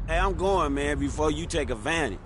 Hey, I'm going, man, before you take advantage.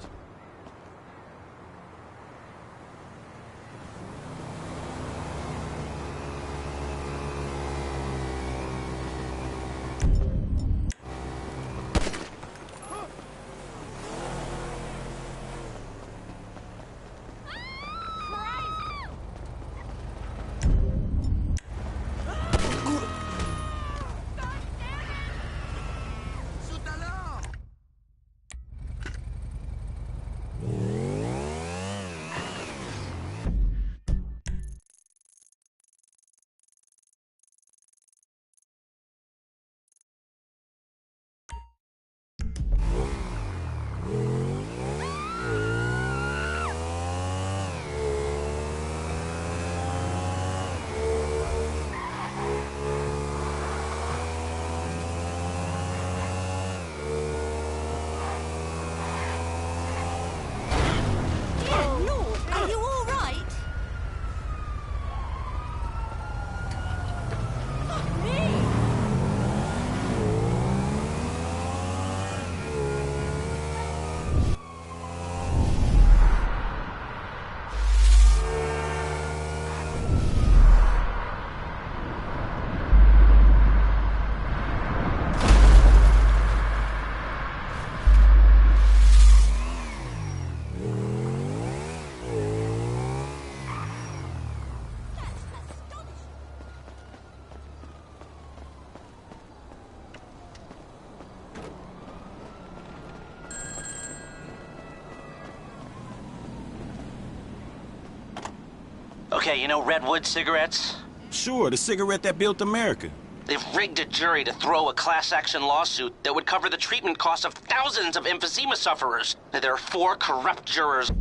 Okay, you know Redwood cigarettes? Sure, the cigarette that built America. They've rigged a jury to throw a class-action lawsuit that would cover the treatment costs of thousands of emphysema sufferers. There are 4 corrupt jurors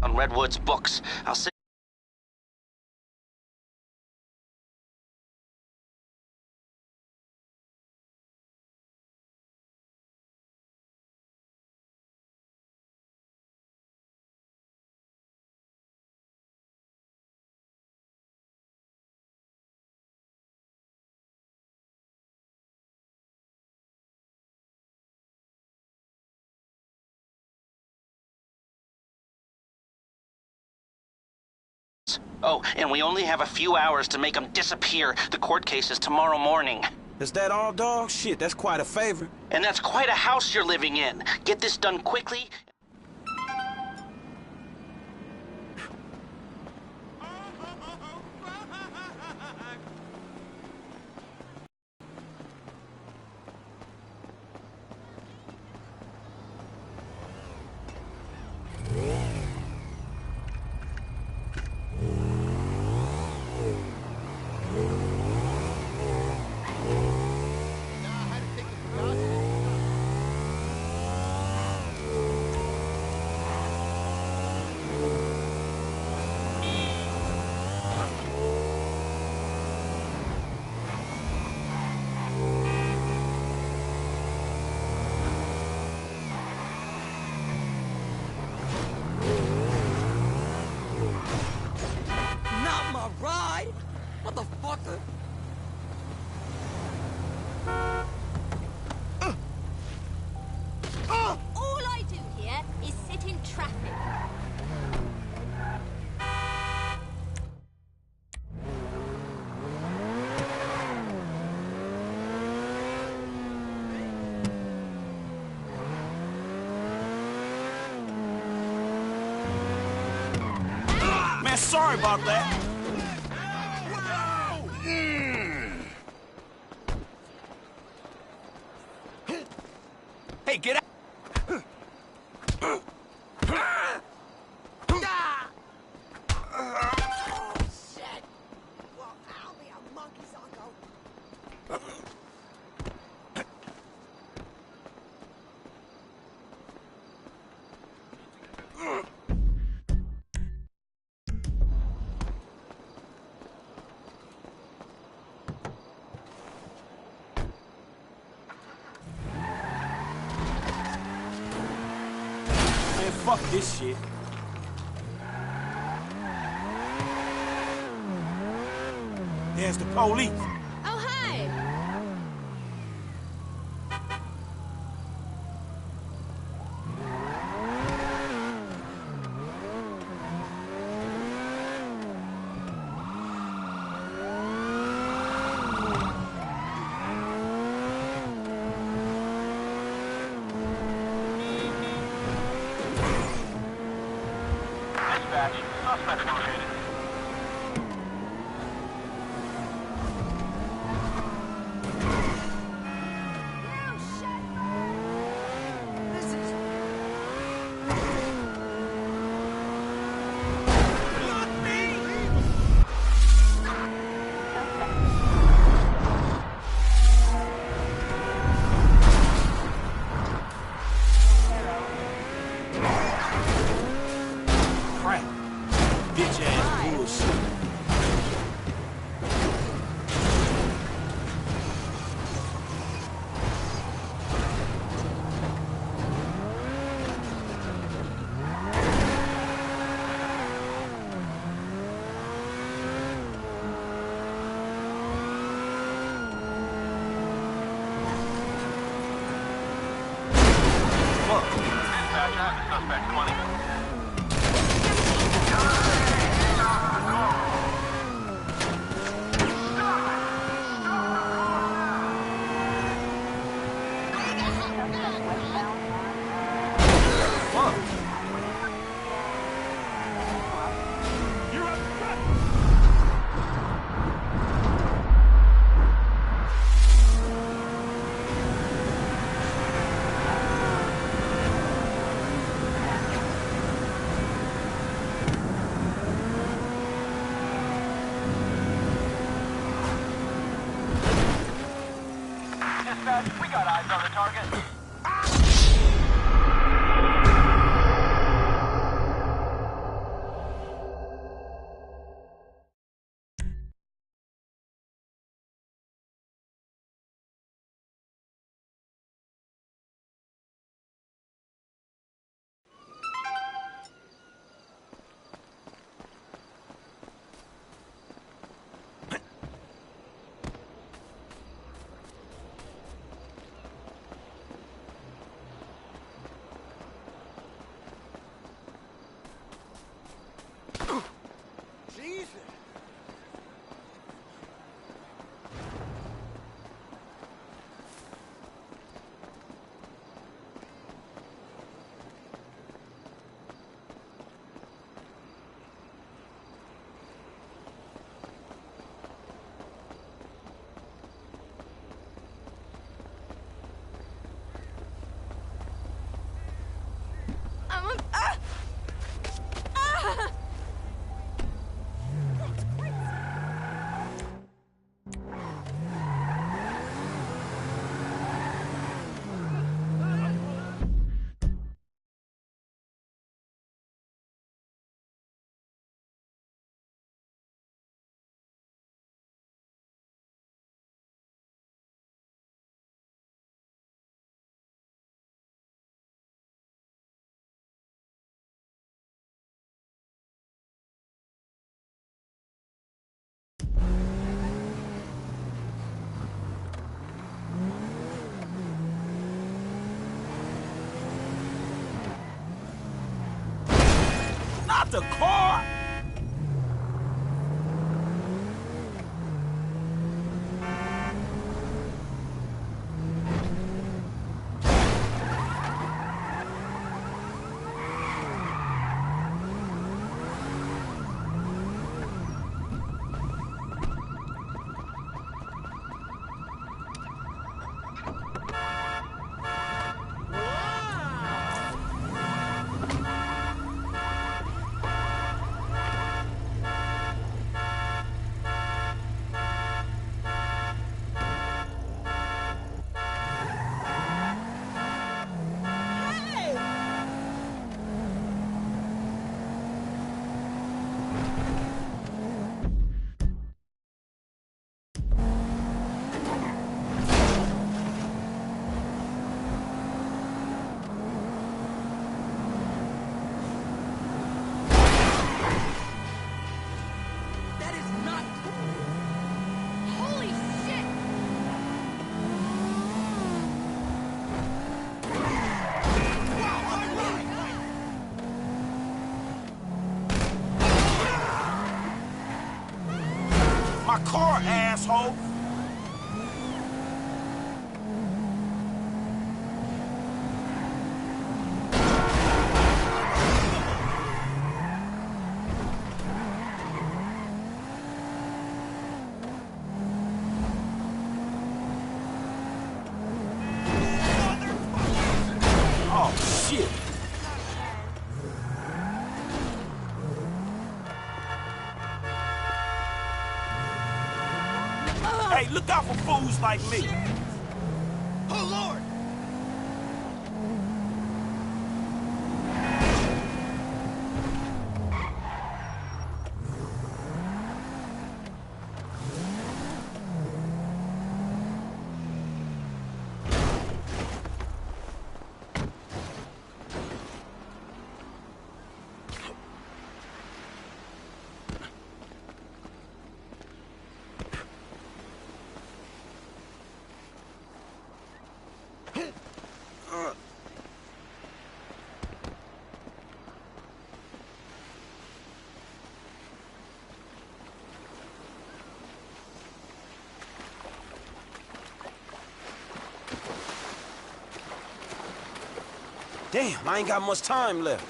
on Redwood's books. I'll say oh, and we only have a few hours to make them disappear. The court case is tomorrow morning. Is that all, dog? Shit, that's quite a favor. And that's quite a house you're living in. Get this done quickly. Motherfucker! All I do here is sit in traffic. Man, sorry about that. Hey, get out! Shit! Well, I'll be a monkey's uncle. Fuck this shit. There's the police. Oh, hi. dispatch. Suspect located. Crap. Bitch ass bullshit. Dispatch, I have the suspect 20. Dispatch, we got eyes on the target. Jesus! Not the car! My car, asshole! Shit. Hey, look out for fools like me. Oh, Lord! Damn, I ain't got much time left.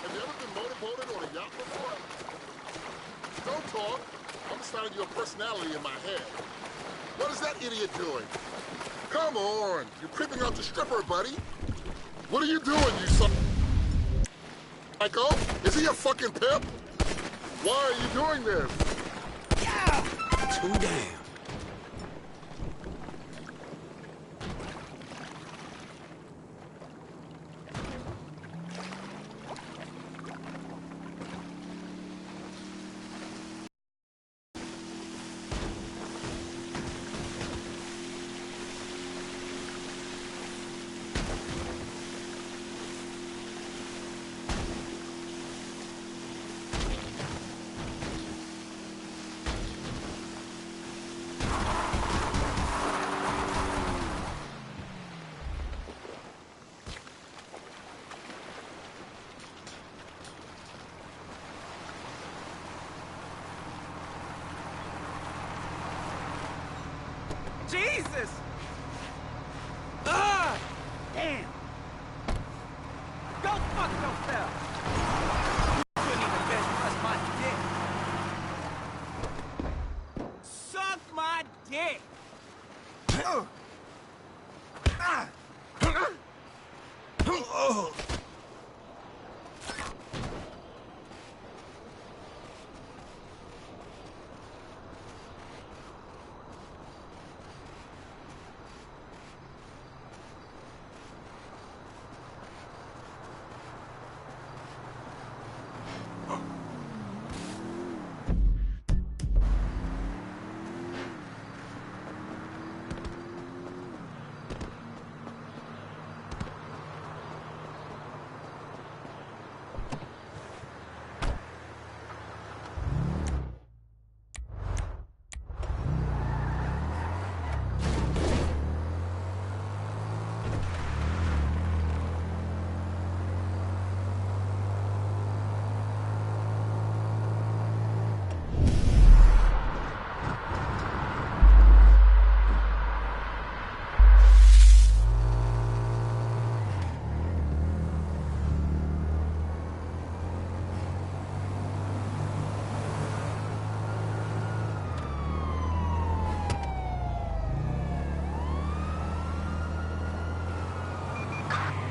Have you ever been motorboated on a yacht before? Don't talk. I'm starting your personality in my head. What is that idiot doing? Come on. You're creeping out the stripper, buddy. What are you doing, you son? Michael? Is he a fucking pimp? Why are you doing this? Too damn. Jesus! Ah! Damn! Go fuck yourself! You couldn't even bench press my dick. Suck my dick!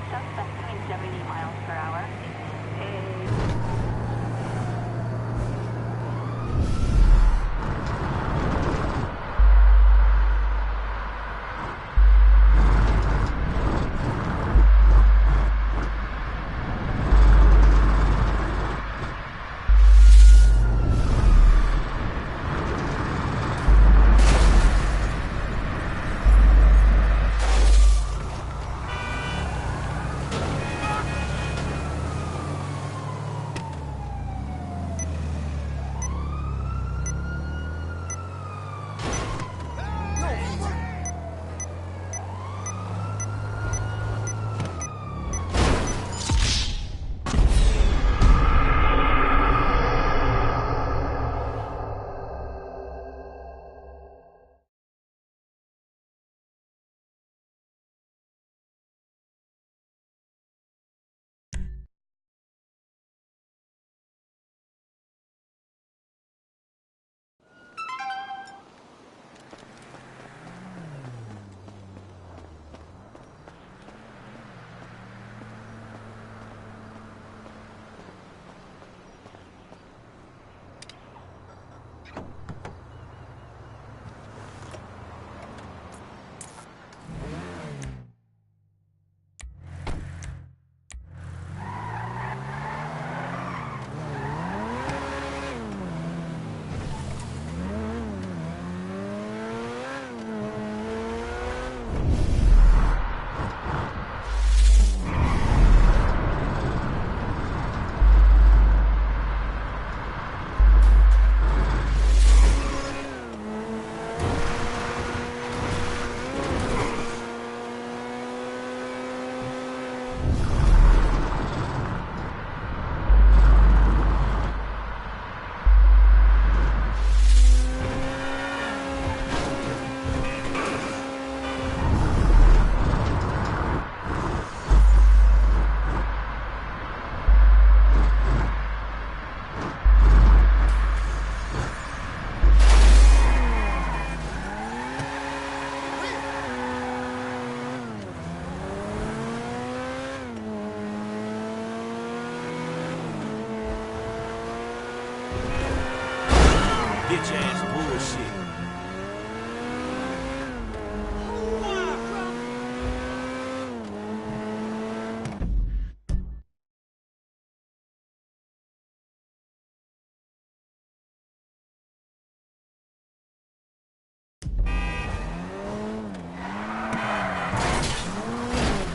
Suspect doing 70 miles per hour. Bitch ass bullshit.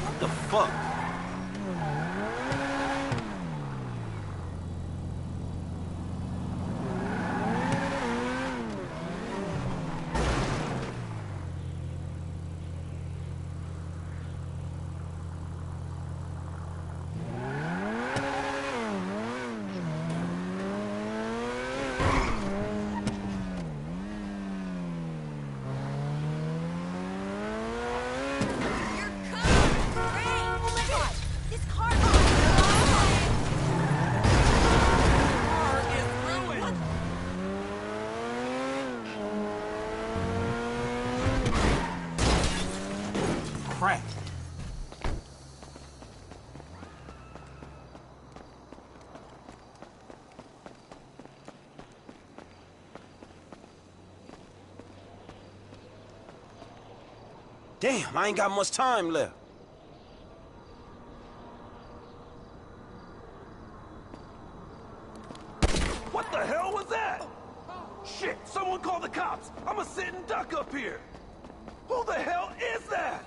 What the fuck? Crap. Damn, I ain't got much time left. What the hell was that? Shit, someone call the cops. I'm a sitting duck up here. Who the hell is that?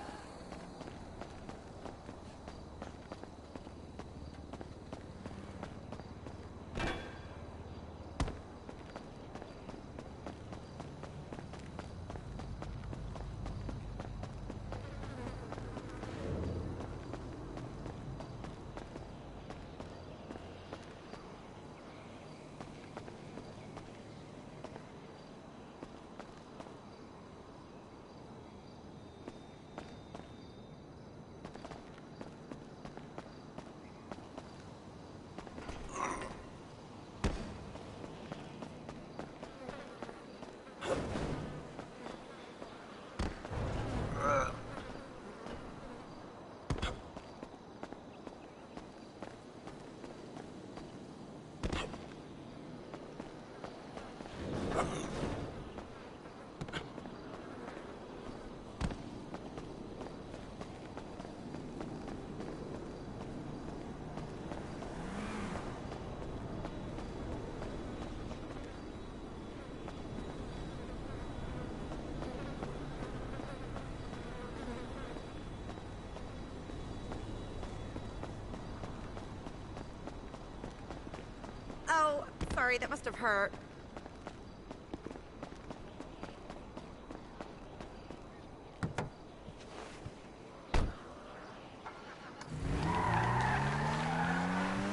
Oh, sorry, that must have hurt.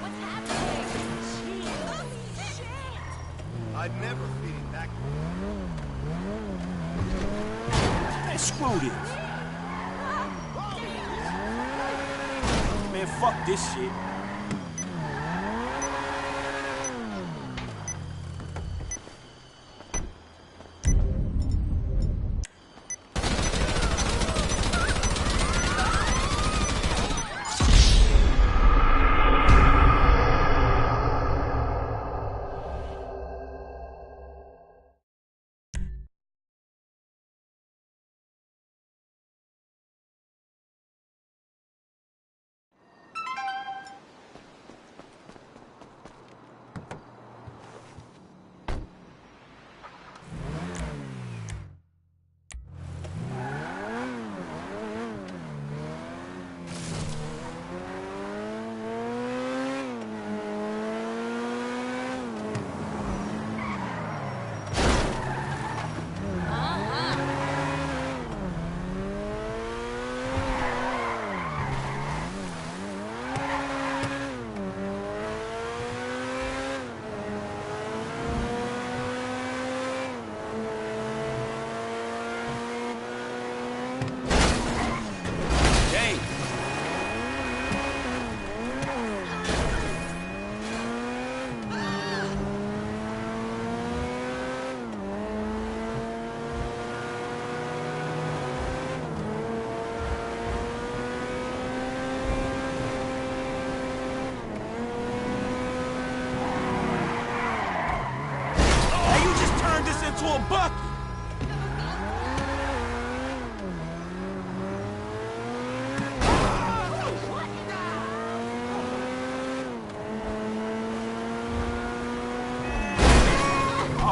What's happening? Shit. I'd never feed him that. Man, screw this. Man, fuck this shit.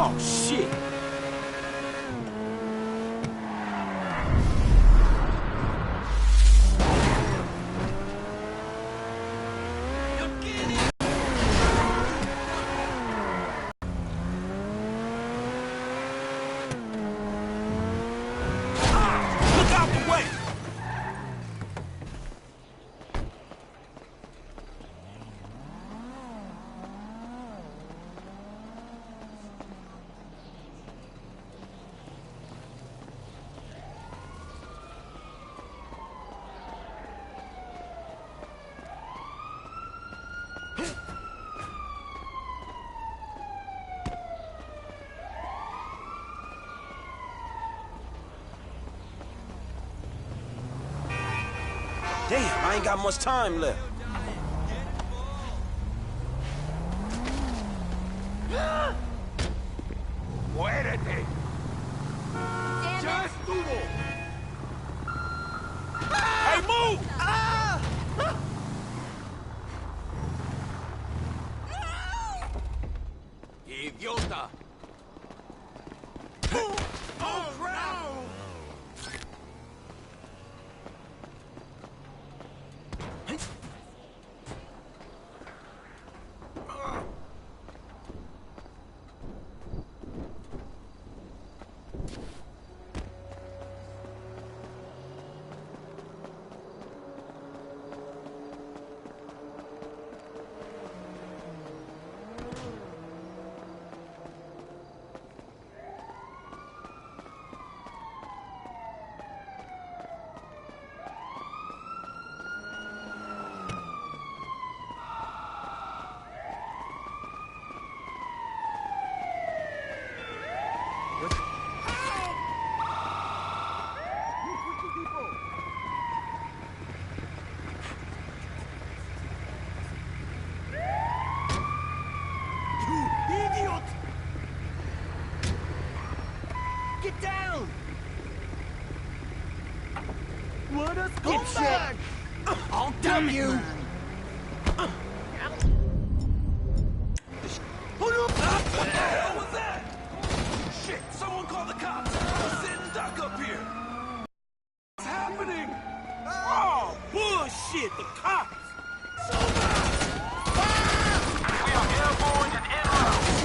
Oh, shit. Look out the way! Damn, I ain't got much time left. Muérete! Damn ¡Ya it! estuvo! Hey, move! ¡Idiota! Oh, crap! Idiot! Get down! What a dipshit! I'll damn you! What the hell was that? Shit! Someone call the cops! I'm sitting duck up here! What's happening? Oh, bullshit! The cops! We are airborne and en route!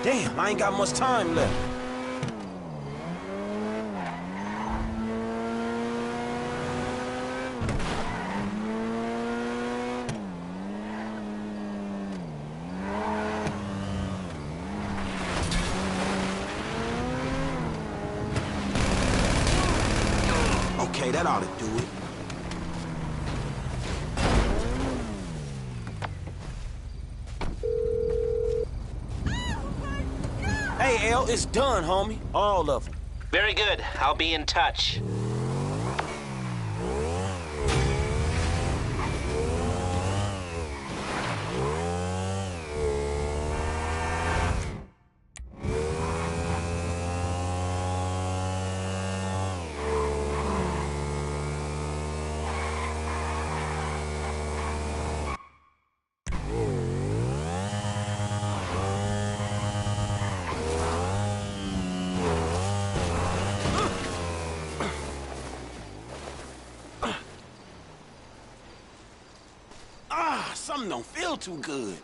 Damn, I ain't got much time left. Hell, it's done, homie. All of them. Very good. I'll be in touch. Something don't feel too good.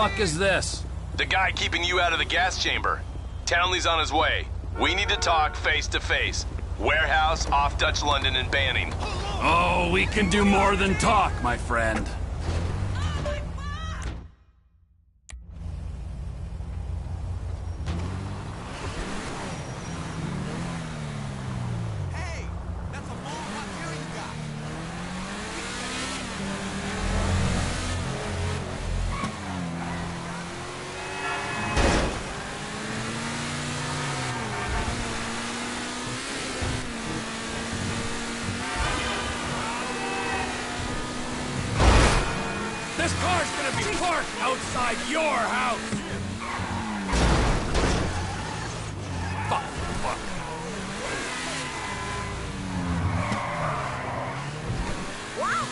fuck is this? The guy keeping you out of the gas chamber. Townley's on his way. We need to talk face to face. Warehouse, off Dutch London and Banning. Oh, we can do more than talk, my friend. Hey, that's a ball. What gear you got? This car's gonna be parked outside your house! Fuck, fuck. Wow!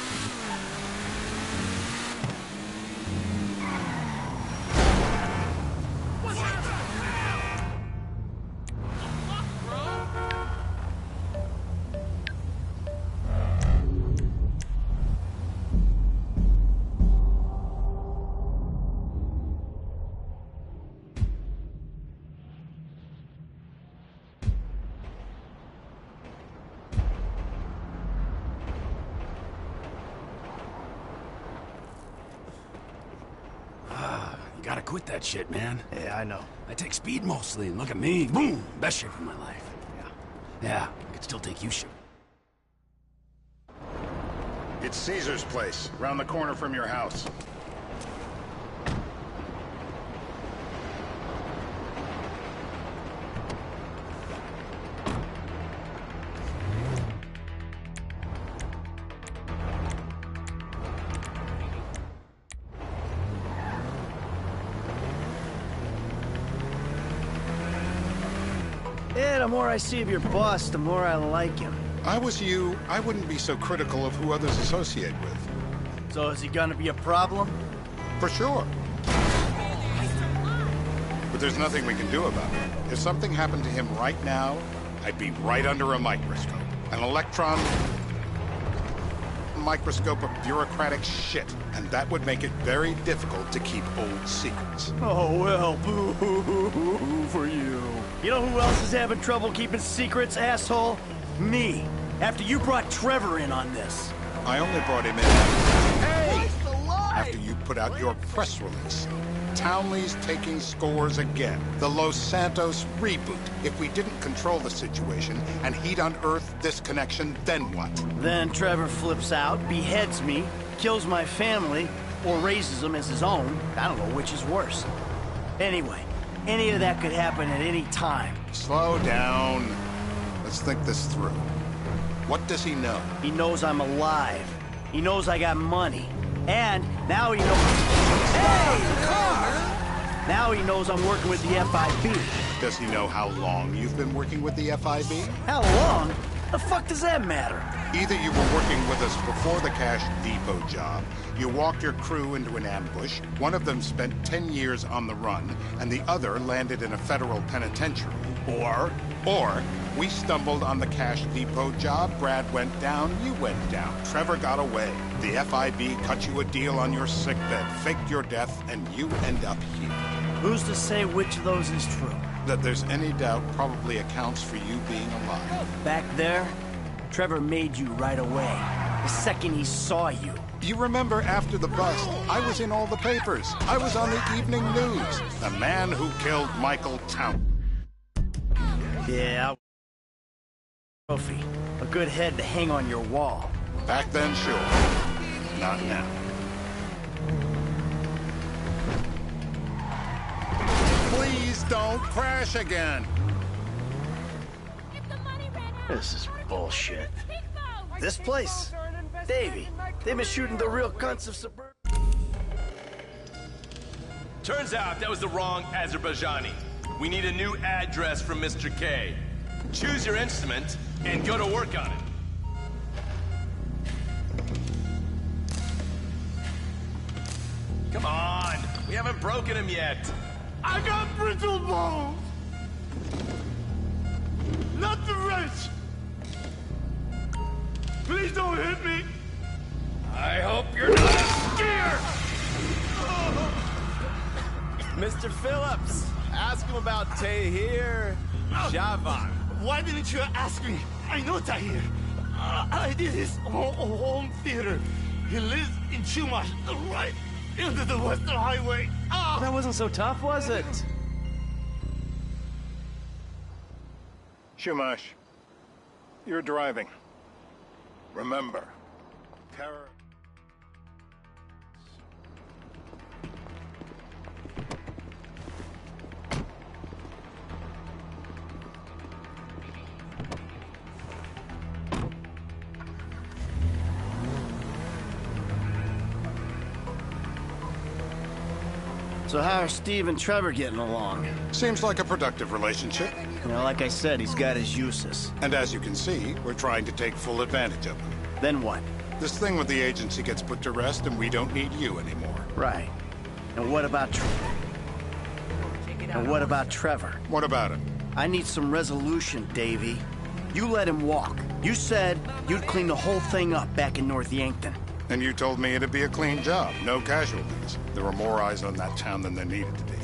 You gotta quit that shit, man. Yeah, I know. I take speed mostly, and look at me. Boom! Best shape of my life. Yeah, I could still take you shit. It's Caesar's place, round the corner from your house. Yeah, the more I see of your boss, the more I like him. I was you, I wouldn't be so critical of who others associate with. So is he gonna be a problem? For sure. But there's nothing we can do about it. If something happened to him right now, I'd be right under a microscope. An electron microscope of bureaucratic shit. And that would make it very difficult to keep old secrets. Oh, well, boo-hoo-hoo-hoo for you. You know who else is having trouble keeping secrets, asshole? Me. After you brought Trevor in on this. I only brought him in after you put out your press release. Townley's taking scores again. The Los Santos reboot. If we didn't control the situation and he'd unearthed this connection, then what? Then Trevor flips out, beheads me, kills my family, or raises them as his own. I don't know which is worse. Anyway, any of that could happen at any time. Slow down. Let's think this through. What does he know? He knows I'm alive. He knows I got money. And now he knows... Hey! Now he knows I'm working with the FIB. Does he know how long you've been working with the FIB? How long? The fuck does that matter? Either you were working with us before the Cash Depot job, you walked your crew into an ambush, one of them spent 10 years on the run, and the other landed in a federal penitentiary. Or we stumbled on the Cash Depot job, Brad went down, you went down, Trevor got away. The FIB cut you a deal on your sickbed, faked your death, and you end up here. Who's to say which of those is true? That there's any doubt probably accounts for you being alive. Back there, Trevor made you right away. The second he saw you. You remember after the bust, I was in all the papers. I was on the evening news. The man who killed Michael Town. Yeah. Trophy. A good head to hang on your wall. Back then, sure. Not now. Please don't crash again. This is bullshit. This place? Davey, they've been shooting the real cunts of suburban. Turns out that was the wrong Azerbaijani. We need a new address from Mr. K. Choose your instrument and go to work on it. Come on, we haven't broken him yet. I got brittle bones! Not the wrench! Please don't hit me! I hope you're not scared! Mr. Phillips, ask him about Tahir Javan. Why didn't you ask me? I know Tahir. I did his home theater. He lives in Chumash, right into the Western Highway. That wasn't so tough, was it? Shumash, you're driving. Remember, terror... So how are Steve and Trevor getting along? Seems like a productive relationship. You know, like I said, he's got his uses. And as you can see, we're trying to take full advantage of him. Then what? This thing with the agency gets put to rest and we don't need you anymore. Right. And what about Trevor? And what about Trevor? What about him? I need some resolution, Davey. You let him walk. You said you'd clean the whole thing up back in North Yankton. And you told me it'd be a clean job, no casualties. There were more eyes on that town than there needed to be.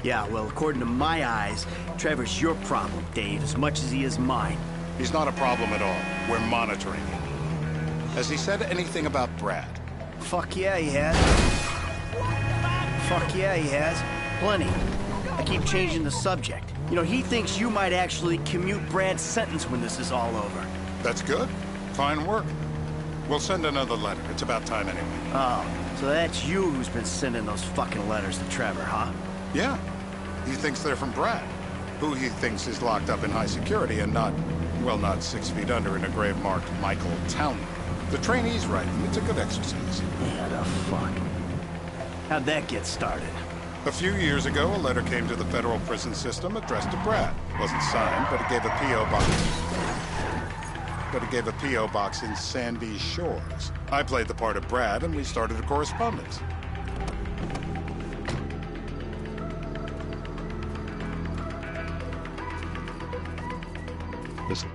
Yeah, well, according to my eyes, Trevor's your problem, Dave, as much as he is mine. He's not a problem at all. We're monitoring him. Has he said anything about Brad? Fuck yeah, he has. Fuck yeah, he has. Plenty. I keep changing the subject. You know, he thinks you might actually commute Brad's sentence when this is all over. That's good. Fine work. We'll send another letter. It's about time anyway. Oh, so that's you who's been sending those fucking letters to Trevor, huh? Yeah. He thinks they're from Brad, who he thinks is locked up in high security and not, well, not 6 feet under in a grave marked Michael Townley. The trainees write them. It's a good exercise. Yeah, the fuck. How'd that get started? A few years ago, a letter came to the federal prison system addressed to Brad. Wasn't signed, but it gave a P.O. box in Sandy Shores. I played the part of Brad, and we started a correspondence. Listen.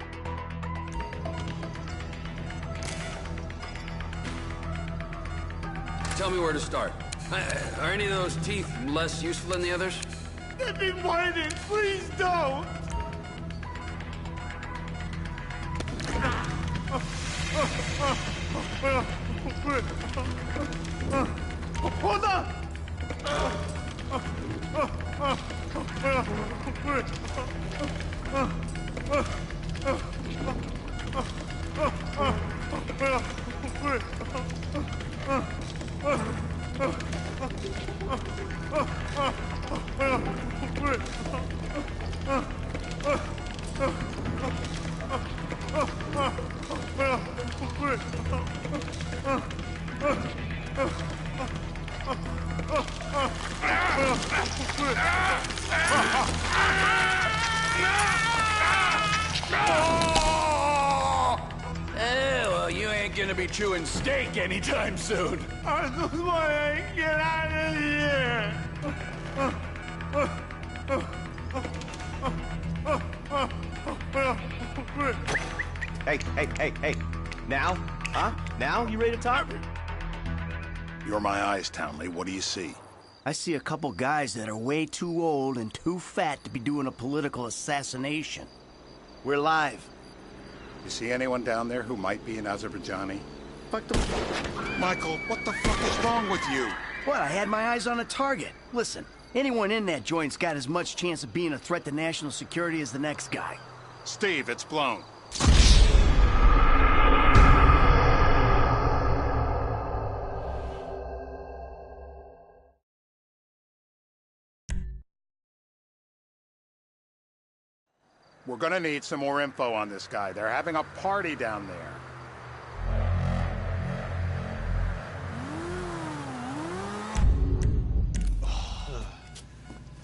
Tell me where to start. Are any of those teeth less useful than the others? They've been whining. Please don't. Hold on. Well, you ain't gonna be chewing steak anytime soon. I just want to get out of here. Hey. Now? Huh? Now? You ready to talk? You're my eyes, Townley. What do you see? I see a couple guys that are way too old and too fat to be doing a political assassination. We're live. You see anyone down there who might be an Azerbaijani? Fuck them. Michael, what the fuck is wrong with you? What? I had my eyes on a target. Listen, anyone in that joint's got as much chance of being a threat to national security as the next guy. Steve, it's blown. We're gonna need some more info on this guy. They're having a party down there.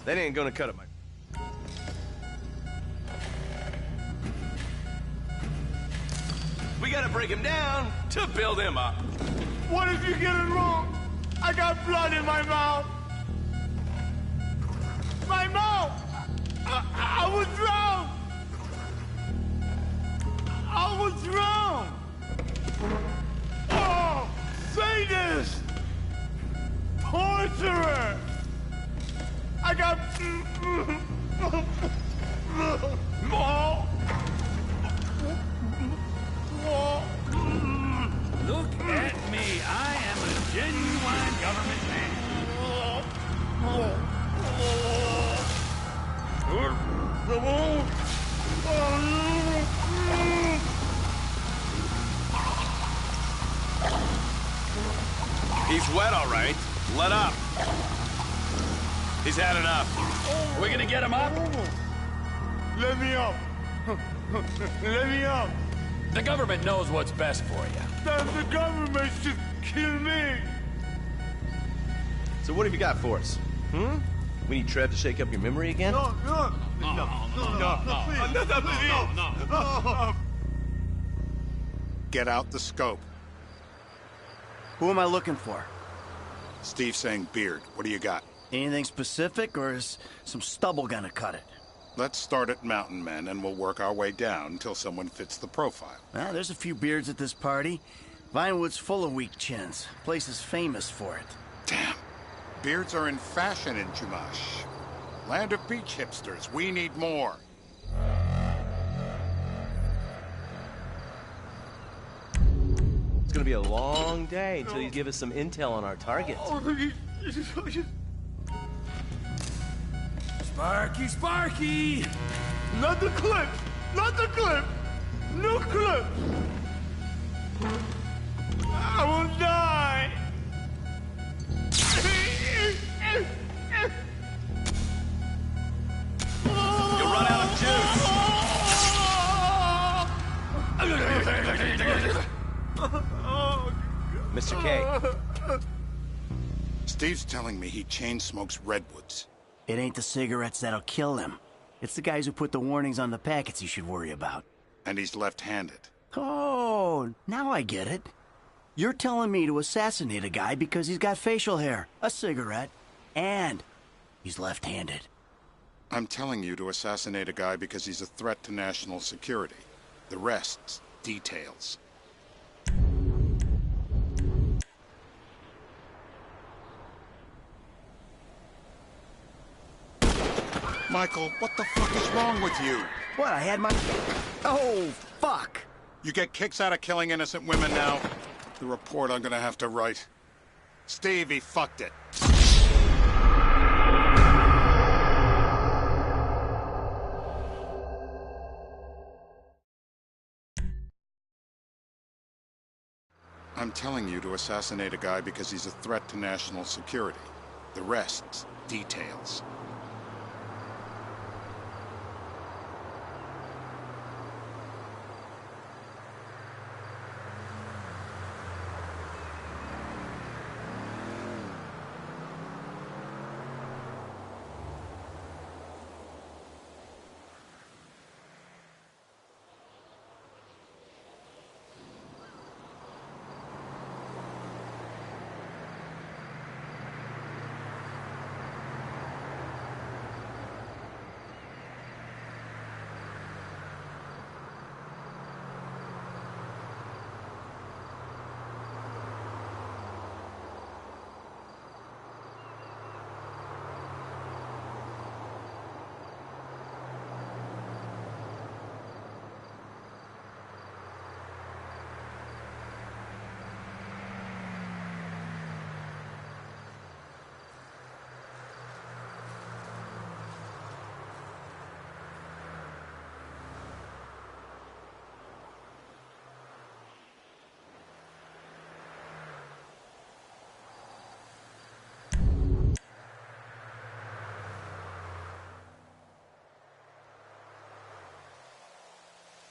That ain't gonna cut it, Mike. We gotta break him down to build him up. What if you get it wrong? I got blood in my mouth. My mouth! I was drowned! I was drowned! Oh! Sadist! Torturer! I He's wet, all right. Let up. He's had enough. We're gonna get him up? Let me up. Let me up. The government knows what's best for you. Then the government should kill me. So what have you got for us? We need Trev to shake up your memory again? No, please. Get out the scope. Who am I looking for? Steve's saying beard. What do you got? Anything specific, or is some stubble gonna cut it? Let's start at Mountain Men, and we'll work our way down until someone fits the profile. Well, there's a few beards at this party. Vinewood's full of weak chins. Place is famous for it. Damn. Beards are in fashion in Chumash. Land of beach hipsters. We need more. It's gonna be a long day until you give us some intel on our target. Sparky, Sparky! Not the clip! Not the clip! No clip! I will die! You'll run out of juice. Mr. K. Steve's telling me he chain smokes redwoods. It ain't the cigarettes that'll kill him. It's the guys who put the warnings on the packets you should worry about. And he's left-handed. Oh, now I get it. You're telling me to assassinate a guy because he's got facial hair, a cigarette, and he's left-handed. I'm telling you to assassinate a guy because he's a threat to national security. The rest's details. Michael, what the fuck is wrong with you? What, I had my... Oh, fuck! You get kicks out of killing innocent women now? The report I'm gonna have to write. Steve, he fucked it. I'm telling you to assassinate a guy because he's a threat to national security. The rest's details.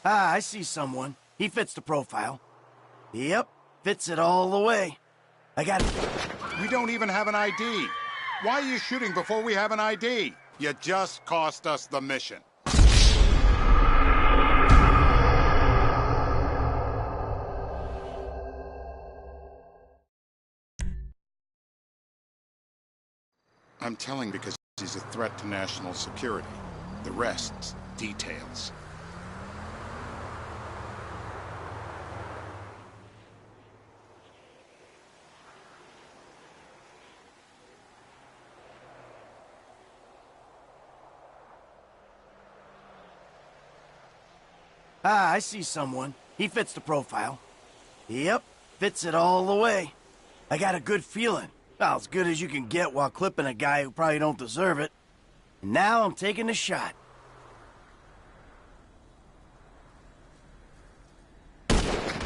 Ah, I see someone. He fits the profile. Yep, fits it all the way. I got it. We don't even have an ID. Why are you shooting before we have an ID? You just cost us the mission. I'm telling because he's a threat to national security. The rest's details. Ah, I see someone. He fits the profile. Yep, fits it all the way. I got a good feeling. Well, as good as you can get while clipping a guy who probably don't deserve it. And now I'm taking a shot.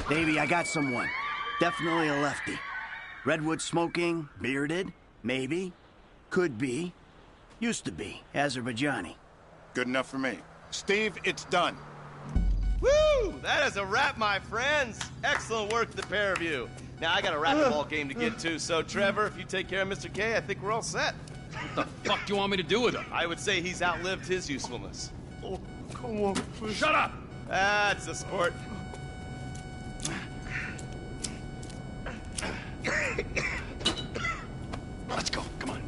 Baby, I got someone. Definitely a lefty. Redwood smoking, bearded, maybe, could be, used to be, Azerbaijani. Good enough for me. Steve, it's done. Woo! That is a wrap, my friends. Excellent work, the pair of you. Now, I got a racquetball game to get to, so Trevor, if you take care of Mr. K, I think we're all set. What the fuck do you want me to do with him? I would say he's outlived his usefulness. Oh, come on, please. Shut up! That's a sport. Let's go, come on.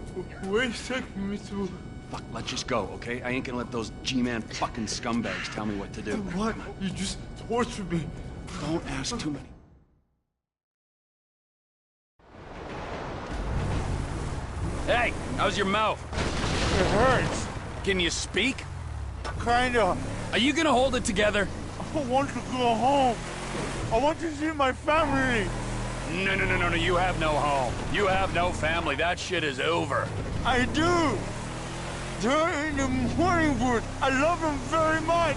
Where you taking me to? Fuck, let's just go, okay? I ain't gonna let those G-Man fucking scumbags tell me what to do. What? You just tortured me. Don't ask too many. Hey, how's your mouth? It hurts. Can you speak? Kinda. Are you gonna hold it together? I want to go home. I want to see my family. No, you have no home. You have no family. That shit is over. I do. They're in the morning wood. I love them very much.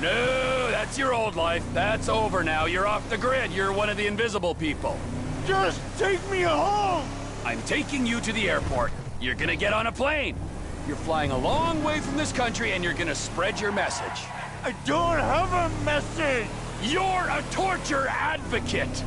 No, that's your old life. That's over now. You're off the grid. You're one of the invisible people. Just take me home. I'm taking you to the airport. You're gonna get on a plane. You're flying a long way from this country and you're gonna spread your message. I don't have a message. You're a torture advocate.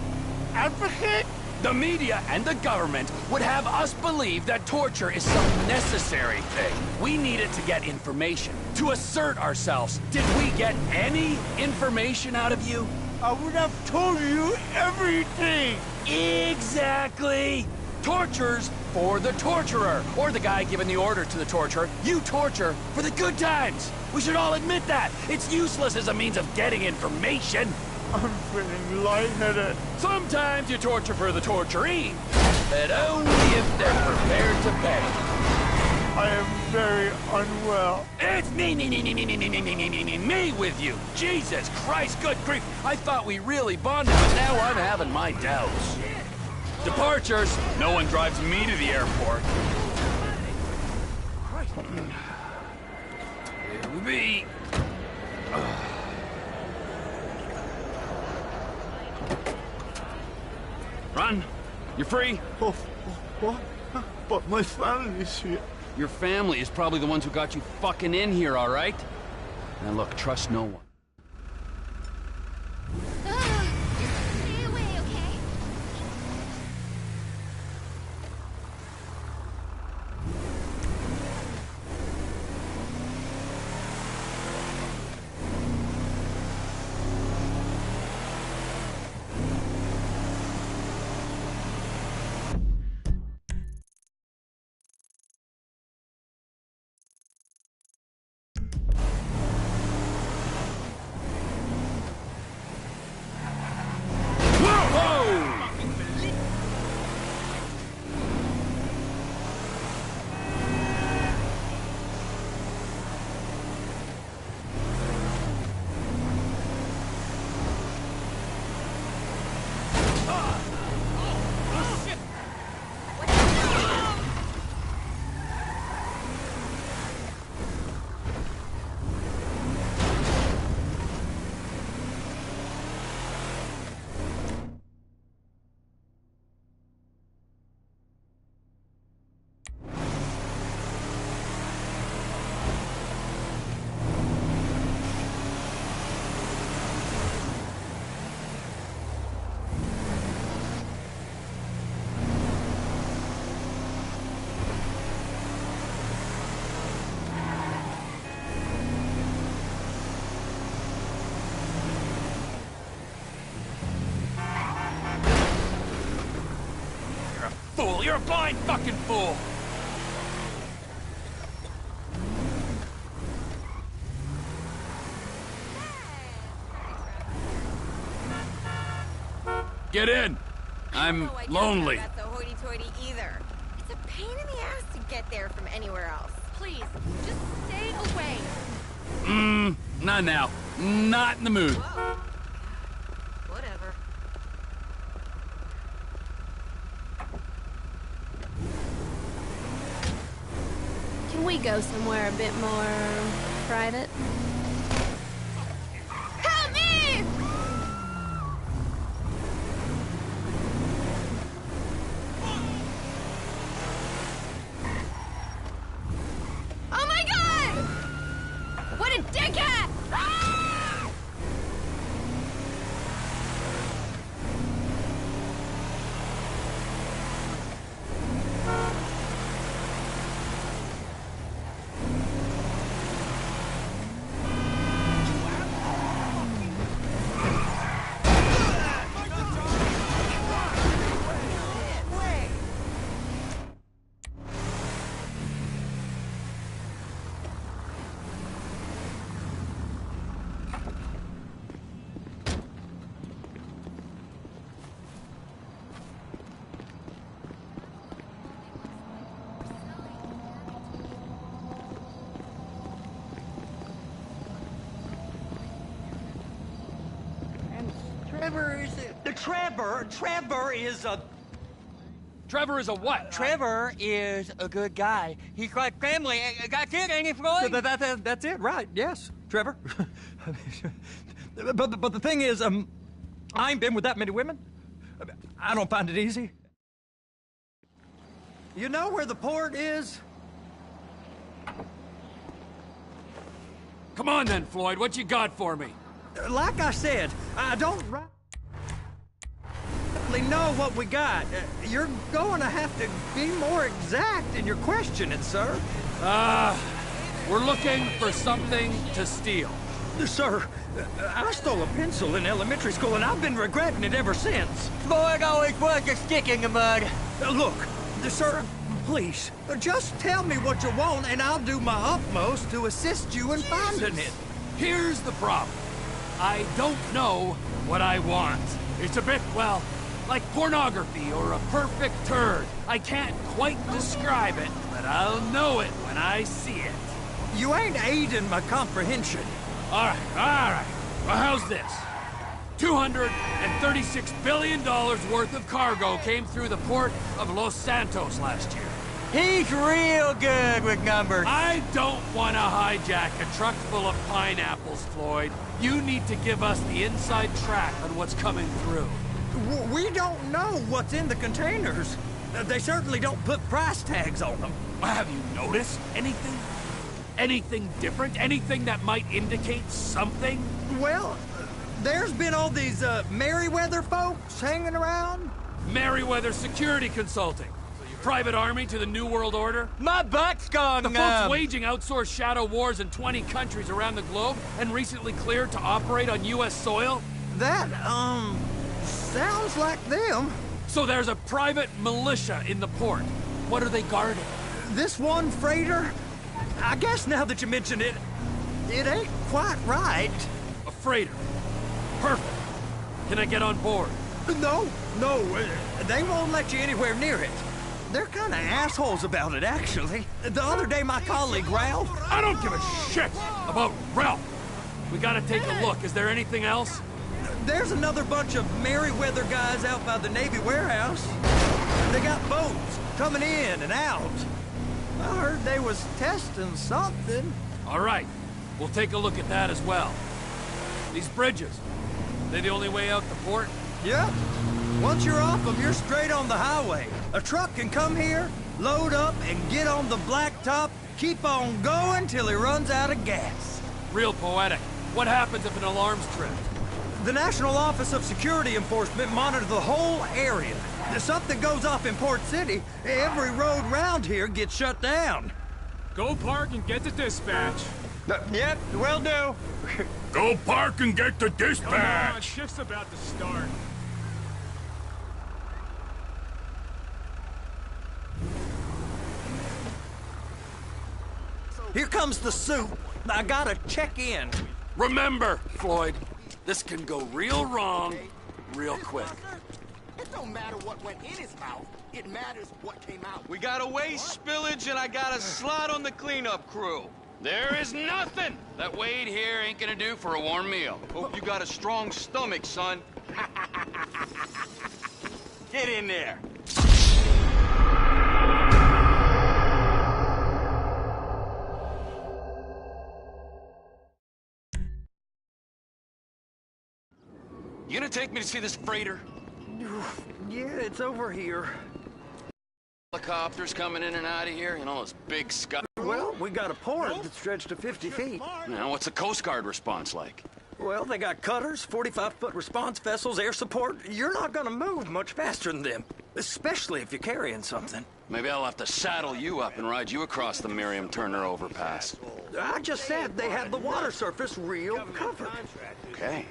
Advocate? The media and the government would have us believe that torture is some necessary thing. We need it to get information, to assert ourselves. Did we get any information out of you? I would have told you everything. Exactly. Torture's for the torturer, or the guy giving the order to the torturer. You torture for the good times. We should all admit that. It's useless as a means of getting information. I'm feeling lightheaded. Sometimes you torture for the torturee, but only if they're prepared to pay. I am very unwell. It's me with you. Jesus Christ, good grief. I thought we really bonded, but now I'm having my doubts. Departures. No one drives me to the airport. Here we be. Run. You're free. Oh, what? But my family's here. Your family is probably the ones who got you fucking in here, all right? Now look, trust no one. Stay away, okay? Fool! You're a blind fucking fool! Get in! I'm lonely. That's a hoity-toity either. It's a pain in the ass to get there from anywhere else. Please, just stay away. Not now. Not in the mood. Whoa. Whatever. Can we go somewhere a bit more private? Help me! Oh my God! What a dickhead! Ah! Trevor is a what? Trevor is a good guy. He's like family. That's it, ain't it, Floyd? That's it, right? Yes, Trevor. but the thing is, I ain't been with that many women. I don't find it easy. You know where the port is? Come on then, Floyd. What you got for me? Like I said, I don't know what we got. You're going to have to be more exact in your questioning, sir. We're looking for something to steal. Sir, I stole a pencil in elementary school, and I've been regretting it ever since. Floyd always was a stick in the mud. Look, sir, please, just tell me what you want, and I'll do my utmost to assist you in finding it. Here's the problem. I don't know what I want. It's a bit, well, like pornography or a perfect turd. I can't quite describe it, but I'll know it when I see it. You ain't aiding my comprehension. All right. Well, how's this? $236 billion worth of cargo came through the port of Los Santos last year. He's real good with numbers. I don't want to hijack a truck full of pineapples, Floyd. You need to give us the inside track on what's coming through. We don't know what's in the containers. They certainly don't put price tags on them. Have you noticed anything? Anything different? Anything that might indicate something? Well, there's been all these Merryweather folks hanging around. Merryweather Security Consulting. Private army to the New World Order. My butt's gone The folks waging outsourced shadow wars in 20 countries around the globe and recently cleared to operate on U.S. soil? That, sounds like them. So there's a private militia in the port. What are they guarding? This one freighter? I guess now that you mention it, it ain't quite right. A freighter. Perfect. Can I get on board? No, they won't let you anywhere near it. They're kind of assholes about it, actually. The other day, my colleague, Ralph... I don't give a shit about Ralph. We gotta take a look. Is there anything else? There's another bunch of Merryweather guys out by the Navy warehouse. They got boats coming in and out. I heard they was testing something. All right. We'll take a look at that as well. These bridges, they the only way out the port? Yep. Once you're off them, you're straight on the highway. A truck can come here, load up, and get on the blacktop, keep on going till he runs out of gas. Real poetic. What happens if an alarm's tripped? The National Office of Security Enforcement monitors the whole area. If something goes off in Port City, every road round here gets shut down. Go park and get the dispatch. Yep, will do. Go park and get the dispatch. Come on, shift's about to start. Here comes the soup. I gotta check in. Remember, Floyd, this can go real wrong real quick. It don't matter what went in his mouth. It matters what came out. We got a waste spillage and I got a slot on the cleanup crew. There is nothing that Wade here ain't gonna do for a warm meal. Hope you got a strong stomach, son. Get in there. You gonna take me to see this freighter? Yeah, it's over here. Helicopters coming in and out of here, you know, those big sky. Well, we got a port that's stretched to 50 feet. Now, what's the Coast Guard response like? Well, they got cutters, 45-foot response vessels, air support. You're not gonna move much faster than them, especially if you're carrying something. Maybe I'll have to saddle you up and ride you across the Miriam Turner overpass. I just said they had the water surface real covered. Okay.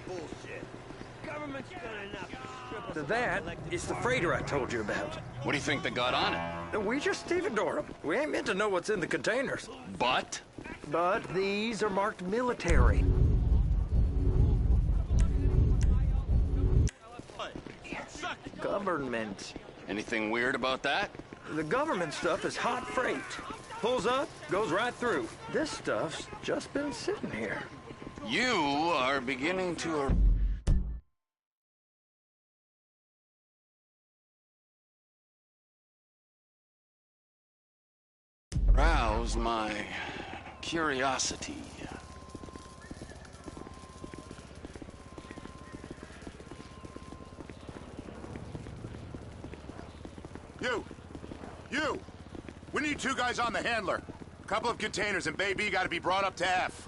That is the freighter I told you about. What do you think they got on it? We just stevedore them. We ain't meant to know what's in the containers. But these are marked military. Government. Anything weird about that? The government stuff is hot freight. Pulls up, goes right through. This stuff's just been sitting here. You are beginning to... arouse my curiosity. You! We need 2 guys on the handler. A couple of containers and Baby gotta be brought up to F.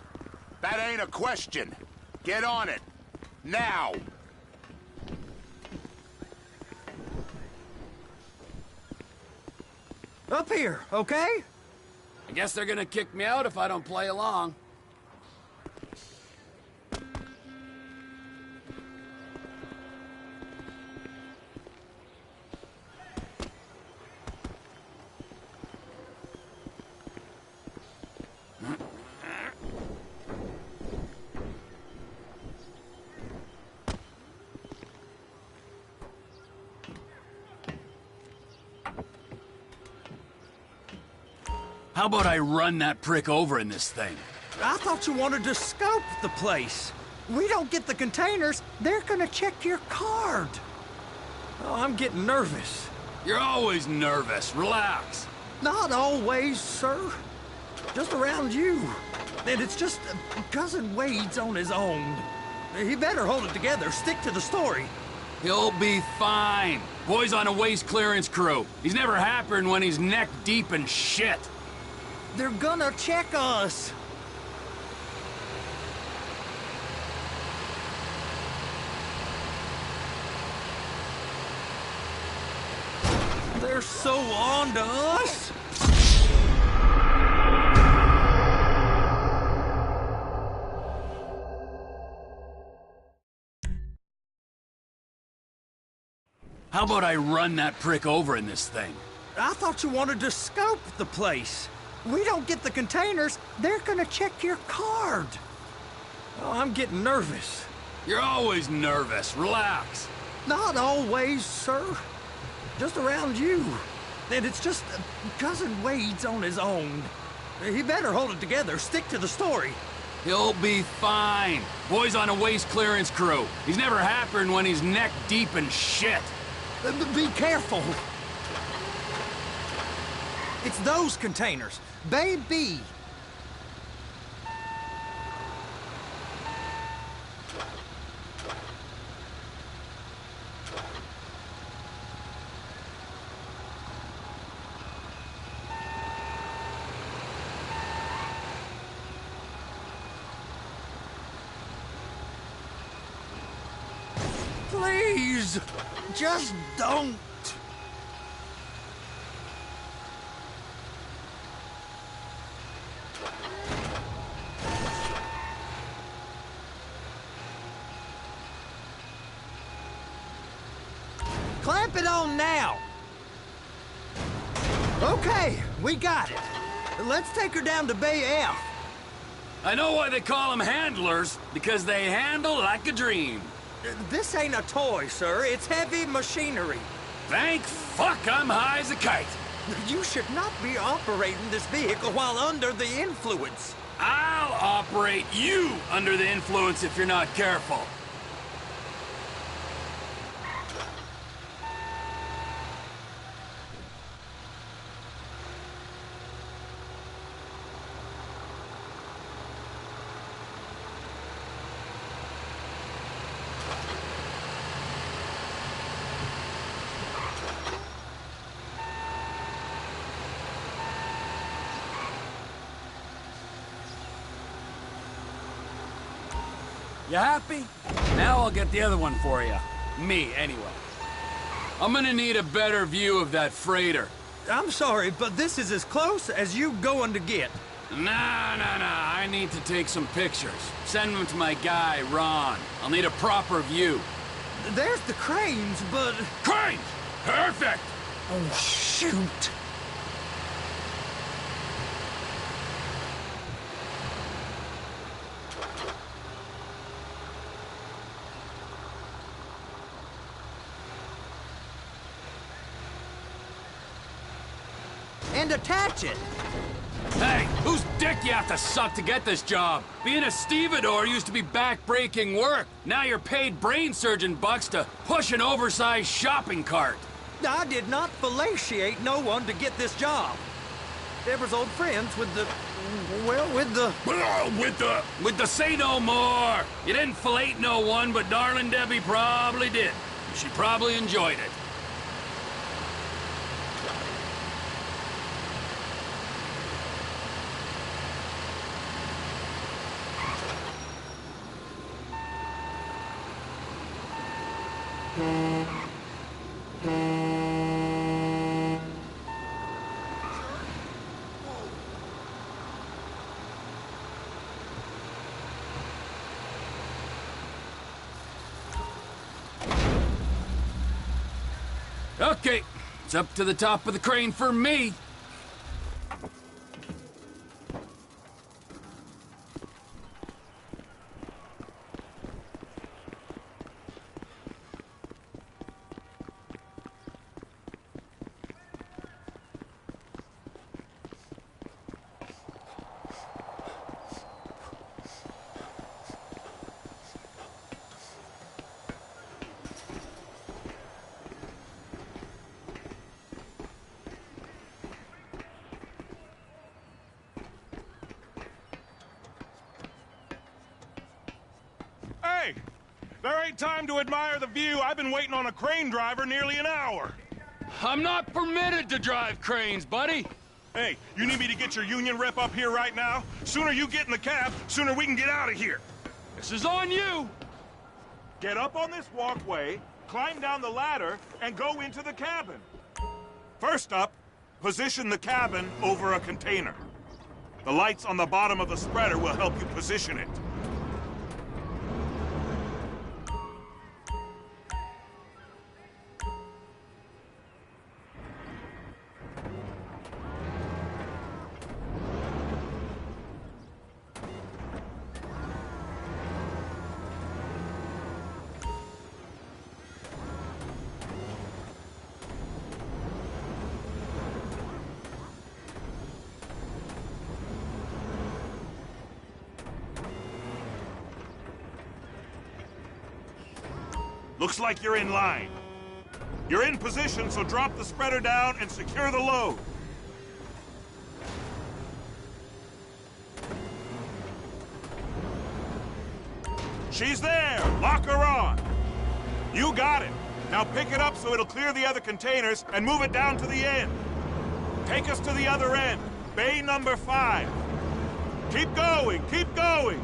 That ain't a question. Get on it. Now! Up here, okay? I guess they're gonna kick me out if I don't play along. How about I run that prick over in this thing? I thought you wanted to scope the place. We don't get the containers, they're gonna check your card. Oh, I'm getting nervous. You're always nervous. Relax. Not always, sir. Just around you. And it's just Cousin Wade's on his own. He better hold it together, stick to the story. He'll be fine. Boy's on a waste clearance crew. He's never happier than when he's neck deep in shit. They're gonna check us. They're so on to us. How about I run that prick over in this thing? I thought you wanted to scope the place. We don't get the containers, they're gonna check your card. Oh, I'm getting nervous. You're always nervous. Relax. Not always, sir. Just around you. And it's just Cousin Wade's on his own. He better hold it together, stick to the story. He'll be fine. Boy's on a waste clearance crew. He's never happier than when he's neck deep in shit. Be careful. It's those containers. Baby. Please, just don't. Clamp it on now. Okay, we got it. Let's take her down to Bay F. I know why they call them handlers, because they handle like a dream. This ain't a toy, sir. It's heavy machinery. Thank fuck I'm high as a kite. You should not be operating this vehicle while under the influence. I'll operate you under the influence if you're not careful. You happy? Now I'll get the other one for you. Me, anyway. I'm gonna need a better view of that freighter. I'm sorry, but this is as close as you going to get. Nah. I need to take some pictures. Send them to my guy, Ron. I'll need a proper view. There's the cranes, but... Cranes! Perfect! Oh, shoot. And attach it. Hey, whose dick you have to suck to get this job? Being a stevedore used to be back-breaking work. Now you're paid brain surgeon bucks to push an oversized shopping cart. I did not fellatiate no one to get this job. Deborah's old friends with the... well, with the... With the say no more. You didn't fellate no one, but darling Debbie probably did. She probably enjoyed it. Okay, it's up to the top of the crane for me. Hey! There ain't time to admire the view. I've been waiting on a crane driver nearly an hour. I'm not permitted to drive cranes, buddy. Hey, you need me to get your union rep up here right now? Sooner you get in the cab, sooner we can get out of here. This is on you. Get up on this walkway, climb down the ladder, and go into the cabin. First up, position the cabin over a container. The lights on the bottom of the spreader will help you position it. Looks like you're in line. You're in position, so drop the spreader down and secure the load. She's there! Lock her on! You got it! Now pick it up so it'll clear the other containers and move it down to the end. Take us to the other end, bay number 5. Keep going, keep going!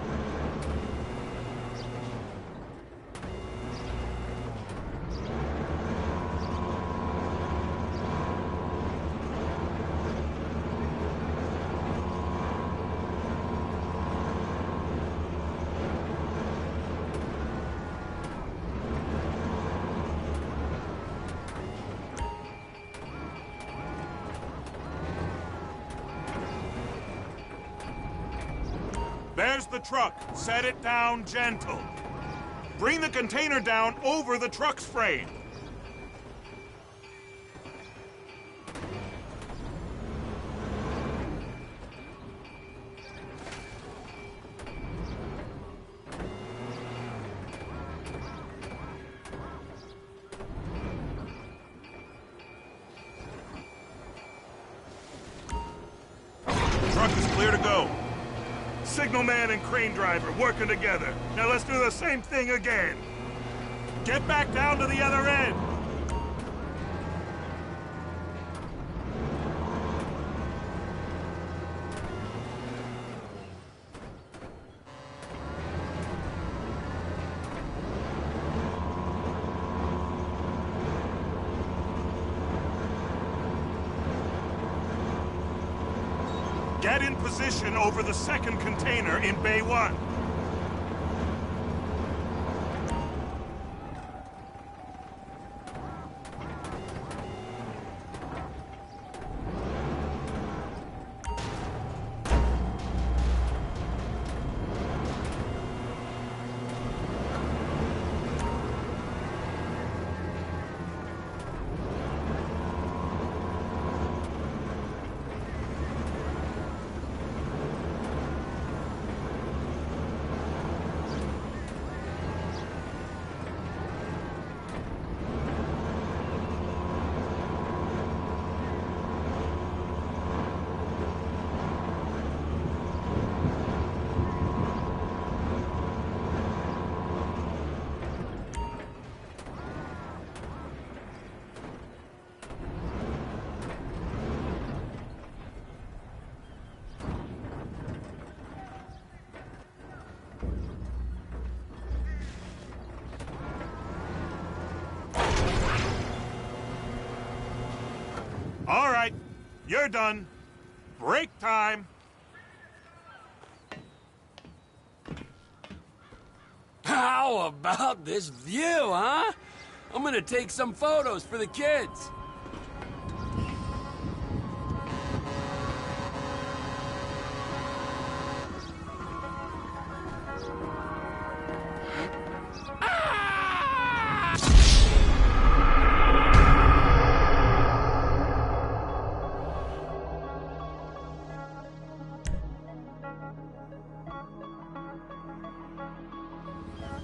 There's the truck. Set it down gentle. Bring the container down over the truck's frame. Truck is clear to go. Signalman and crane driver working together. Now let's do the same thing again. Get back down to the other end. in position over the second container in Bay 1. All right, you're done. Break time. How about this view, huh? I'm gonna take some photos for the kids.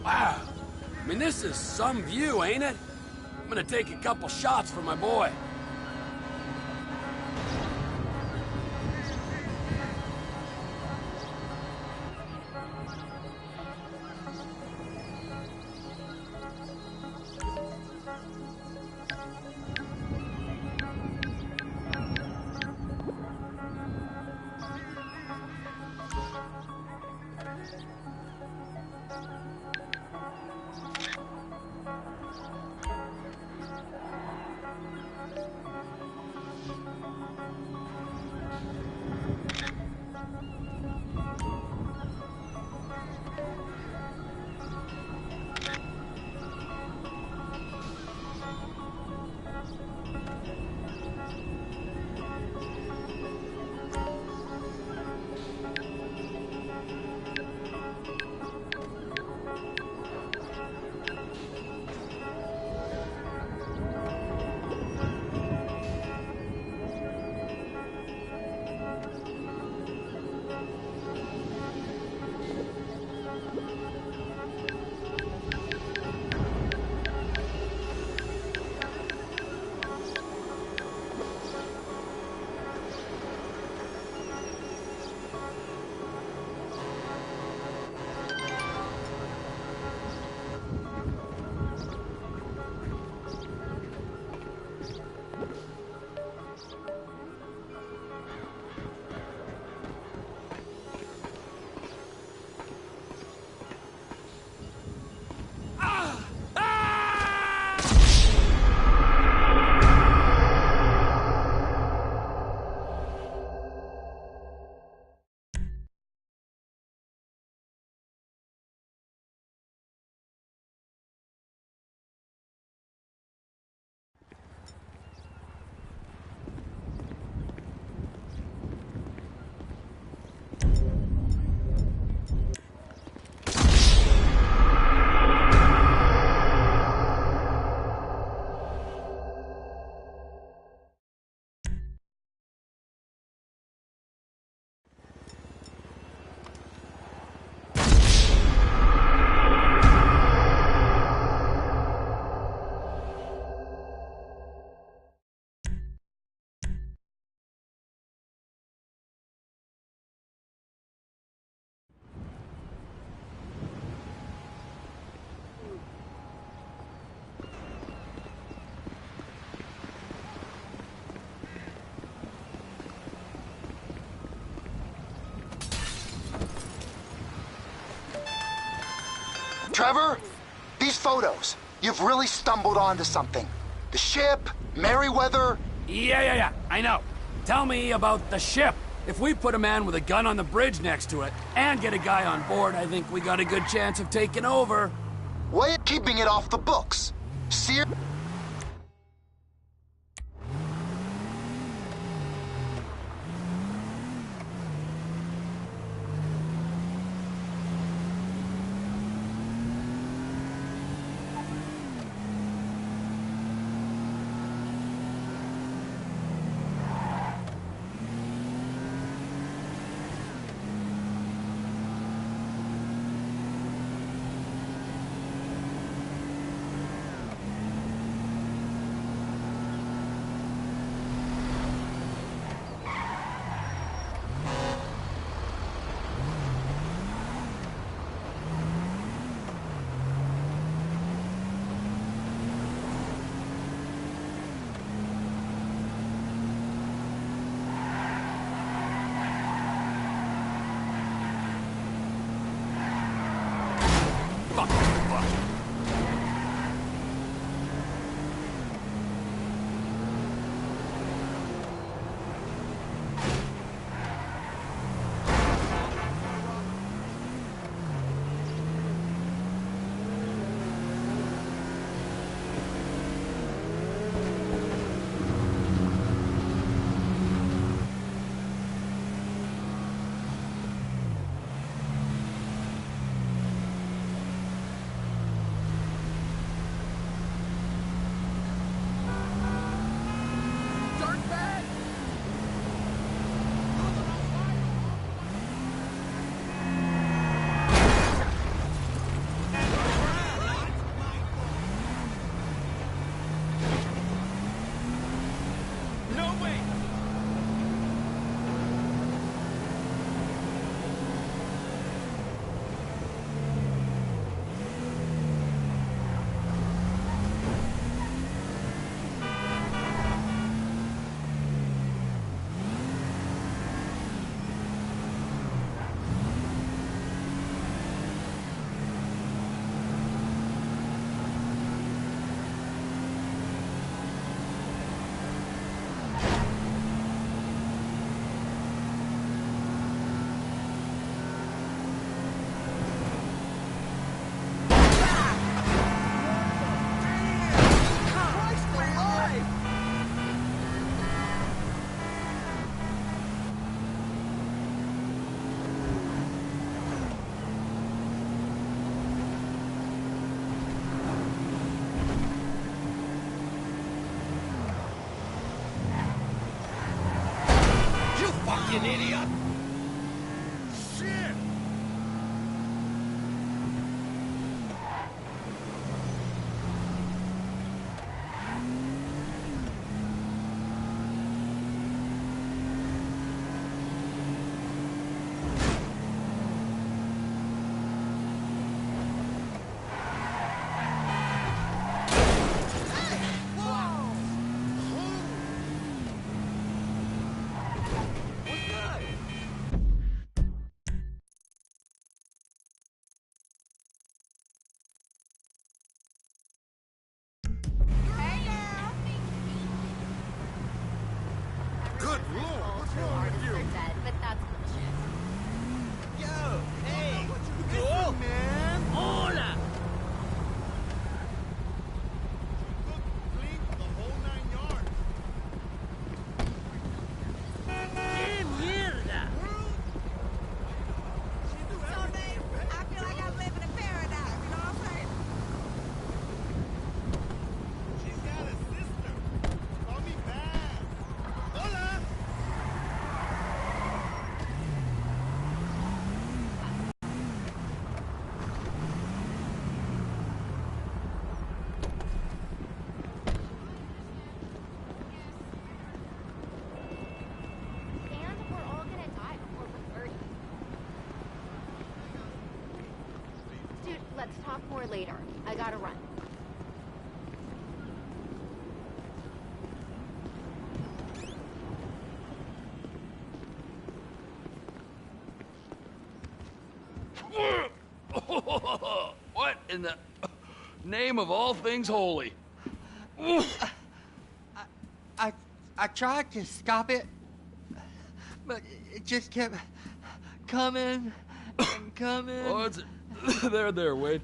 Wow, I mean, this is some view, ain't it? I'm gonna take a couple shots for my boy. Trevor, these photos, you've really stumbled onto something. The ship, Merryweather. Yeah, I know. Tell me about the ship. If we put a man with a gun on the bridge next to it, and get a guy on board, I think we got a good chance of taking over. Way of keeping it off the books. See? fucking idiot! Shit! Good lord, what's wrong with you? Dead, but that's bullshit. Yo, hey, cool, man. Hola. Clean the whole 9 yards. ¡Qué mierda! So, babe, I feel like I'm living in paradise, you know what I'm saying? She's got a sister. Call me back. Hola. And we're all gonna die before we're 30. Dude, let's talk more later. I gotta run. What in the name of all things holy? I tried to stop it, but it just kept coming and coming. Oh, it's... there, Wade.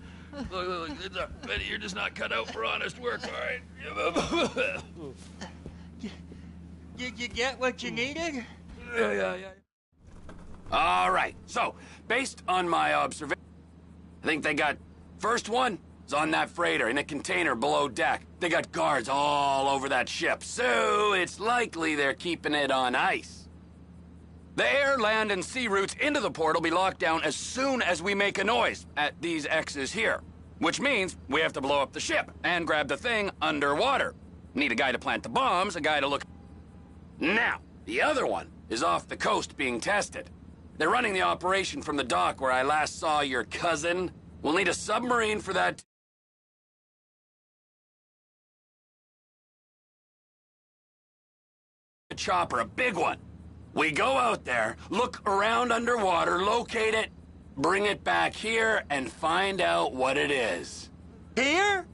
Look, Benny, you're just not cut out for honest work, all right? Did you get what you needed? Yeah. All right, so, based on my observation, I think they got... First one is on that freighter in a container below deck. They got guards all over that ship, so it's likely they're keeping it on ice. The air, land, and sea routes into the port will be locked down as soon as we make a noise at these X's here. Which means we have to blow up the ship and grab the thing underwater. Need a guy to plant the bombs, a guy to look... Now, the other one is off the coast being tested. They're running the operation from the dock where I last saw your cousin. We'll need a submarine for that... A chopper, a big one. We go out there, look around underwater, locate it, bring it back here, and find out what it is. Here?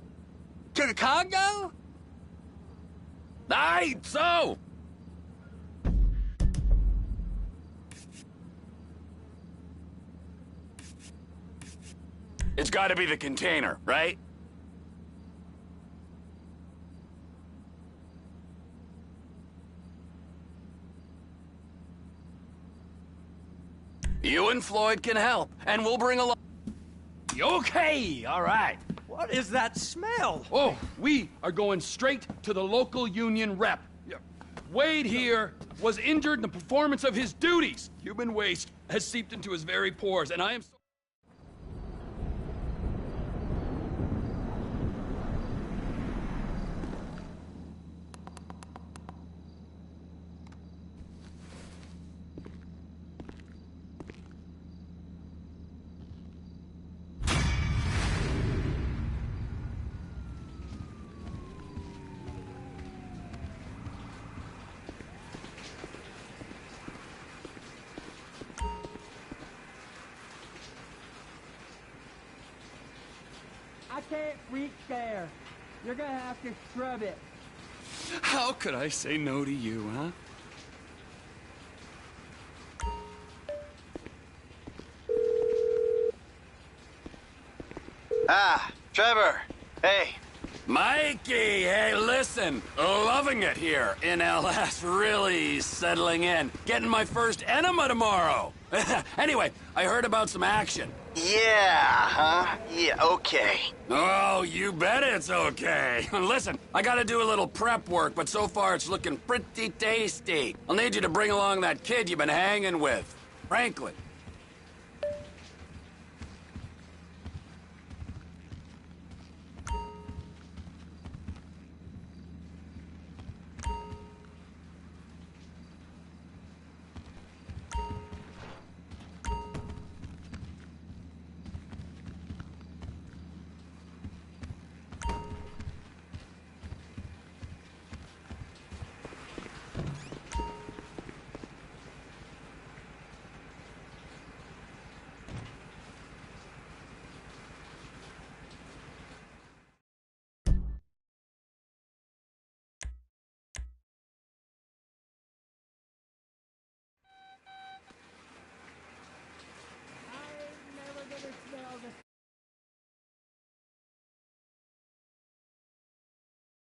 To the Congo? Aye, so! It's gotta be the container, right? You and Floyd can help, and we'll bring along... Okay, all right. What is that smell? Oh, we are going straight to the local union rep. Wade here was injured in the performance of his duties. Human waste has seeped into his very pores, and I am... I can't reach there. You're gonna have to scrub it. How could I say no to you, huh? Ah, Trevor. Hey. Mikey, hey, listen. Loving it here in LS. Really settling in. Getting my first enema tomorrow. Anyway, I heard about some action. Yeah, huh? Yeah, okay. Oh, you bet it's okay. Listen, I gotta do a little prep work, but so far it's looking pretty tasty. I'll need you to bring along that kid you've been hanging with, Franklin.